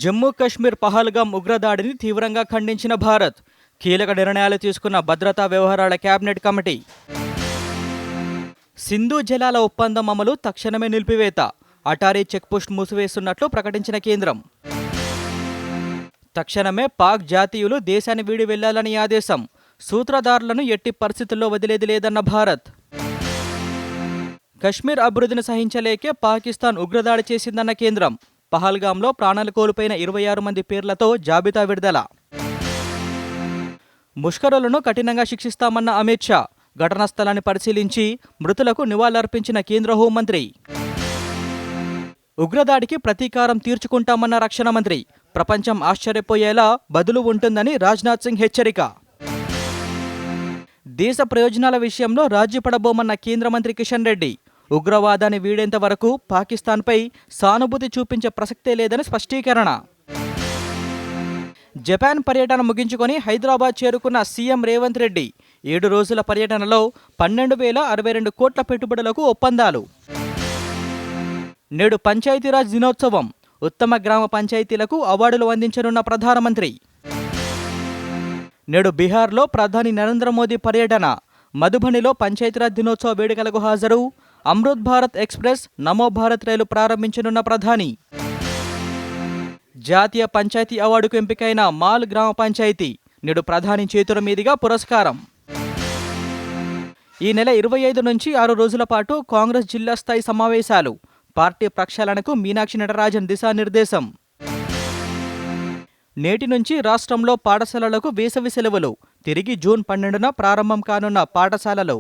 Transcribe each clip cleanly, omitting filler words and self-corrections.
జమ్మూ కాశ్మీర్ పహల్గాం ఉగ్రదాడిని తీవ్రంగా ఖండించిన భారత్. కీలక నిర్ణయాలు తీసుకున్న భద్రతా వ్యవహారాల కేబినెట్ కమిటీ. సింధు జలాల ఒప్పందం అమలు తక్షణమే నిలిపివేత. అటారీ చెక్పోస్ట్ మూసివేస్తున్నట్లు ప్రకటించిన కేంద్రం. తక్షణమే పాక్ జాతీయులు దేశాన్ని వీడి వెళ్లాలని ఆదేశం. సూత్రధారులను ఎట్టి పరిస్థితుల్లో వదిలేది లేదన్న భారత్. కశ్మీర్ అభివృద్ధిని సహించలేకే పాకిస్తాన్ ఉగ్రదాడి చేసిందన్న కేంద్రం. పహల్గాంలో ప్రాణాలు కోల్పోయిన 26 మంది పేర్లతో జాబితా విడుదల. ముష్కరులను కఠినంగా శిక్షిస్తామన్న అమిత్ షా. ఘటనా స్థలాన్ని పరిశీలించి మృతులకు నివాళులర్పించిన కేంద్ర హోంమంత్రి. ఉగ్రదాడికి ప్రతీకారం తీర్చుకుంటామన్న రక్షణ మంత్రి. ప్రపంచం ఆశ్చర్యపోయేలా బదులు ఉంటుందని రాజ్నాథ్ సింగ్ హెచ్చరిక. దేశ ప్రయోజనాల విషయంలో రాజీ పడబోమన్న కేంద్ర మంత్రి కిషన్ రెడ్డి. ఉగ్రవాదాన్ని వీడేంత వరకు పాకిస్తాన్పై సానుభూతి చూపించే ప్రసక్తే లేదని స్పష్టీకరణ. జపాన్ పర్యటన ముగించుకొని హైదరాబాద్ చేరుకున్న సీఎం రేవంత్ రెడ్డి. 7 రోజుల పర్యటనలో 12,062 కోట్ల పెట్టుబడులకు ఒప్పందాలు. నేడు పంచాయతీరాజ్ దినోత్సవం. ఉత్తమ గ్రామ పంచాయతీలకు అవార్డులు అందించనున్న ప్రధానమంత్రి. నేడు బీహార్లో ప్రధాని నరేంద్ర మోదీ పర్యటన. మధుబనిలో పంచాయతీరాజ్ దినోత్సవ వేడుకలకు హాజరు. అమృత్ భారత్ ఎక్స్ప్రెస్, నమో భారత్ రైలు ప్రారంభించనున్న ప్రధాని. జాతీయ పంచాయతీ అవార్డుకు ఎంపికైన మాల్ గ్రామ పంచాయతీ. నేడు ప్రధాని చేతుల మీదుగా పురస్కారం. ఈ నెల 25 నుంచి 6 రోజుల పాటు కాంగ్రెస్ జిల్లా స్థాయి సమావేశాలు. పార్టీ ప్రక్షాళనకు మీనాక్షి నటరాజన్ దిశానిర్దేశం. నేటి నుంచి రాష్ట్రంలో పాఠశాలలకు వేసవి సెలవులు. తిరిగి జూన్ 12న ప్రారంభం కానున్న పాఠశాలలు.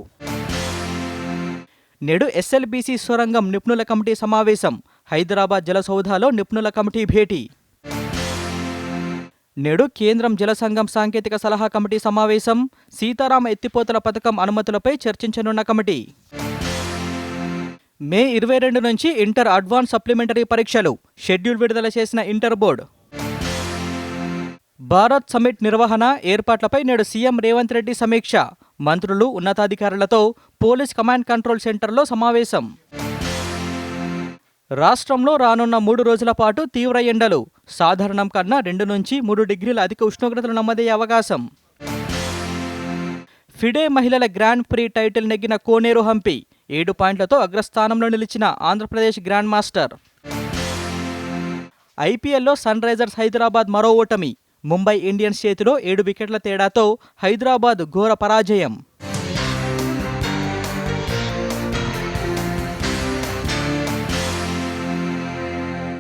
నేడు ఎస్ఎల్బీసీ సొరంగం నిపుణుల కమిటీ సమావేశం. హైదరాబాద్ జలసౌధలో నిపుణుల కమిటీ భేటీ. నేడు కేంద్రం జలసంఘం సాంకేతిక సలహా కమిటీ సమావేశం. సీతారామ ఎత్తిపోతల పథకం అనుమతులపై చర్చించనున్న కమిటీ. మే 22 నుంచి ఇంటర్ అడ్వాన్స్ సప్లిమెంటరీ పరీక్షలు. షెడ్యూల్ విడుదల చేసిన ఇంటర్ బోర్డు. భారత్ సమిట్ నిర్వహణ ఏర్పాట్లపై నేడు సీఎం రేవంత్ రెడ్డి సమీక్ష. మంత్రులు, ఉన్నతాధికారులతో పోలీస్ కమాండ్ కంట్రోల్ సెంటర్లో సమావేశం. రాష్ట్రంలో రానున్న 3 రోజుల పాటు తీవ్ర ఎండలు. సాధారణం కన్నా 2 నుంచి 3 డిగ్రీల అధిక ఉష్ణోగ్రతలు నమోదయ్యే అవకాశం. ఫిడే మహిళల గ్రాండ్ ప్రీ టైటిల్ నెగ్గిన కోనేరు హంపి. 7 పాయింట్లతో అగ్రస్థానంలో నిలిచిన ఆంధ్రప్రదేశ్ గ్రాండ్ మాస్టర్. ఐపీఎల్లో సన్ రైజర్స్ హైదరాబాద్ మరో ఓటమి. ముంబై ఇండియన్స్ చేతిలో 7 వికెట్ల తేడాతో హైదరాబాద్ ఘోర పరాజయం.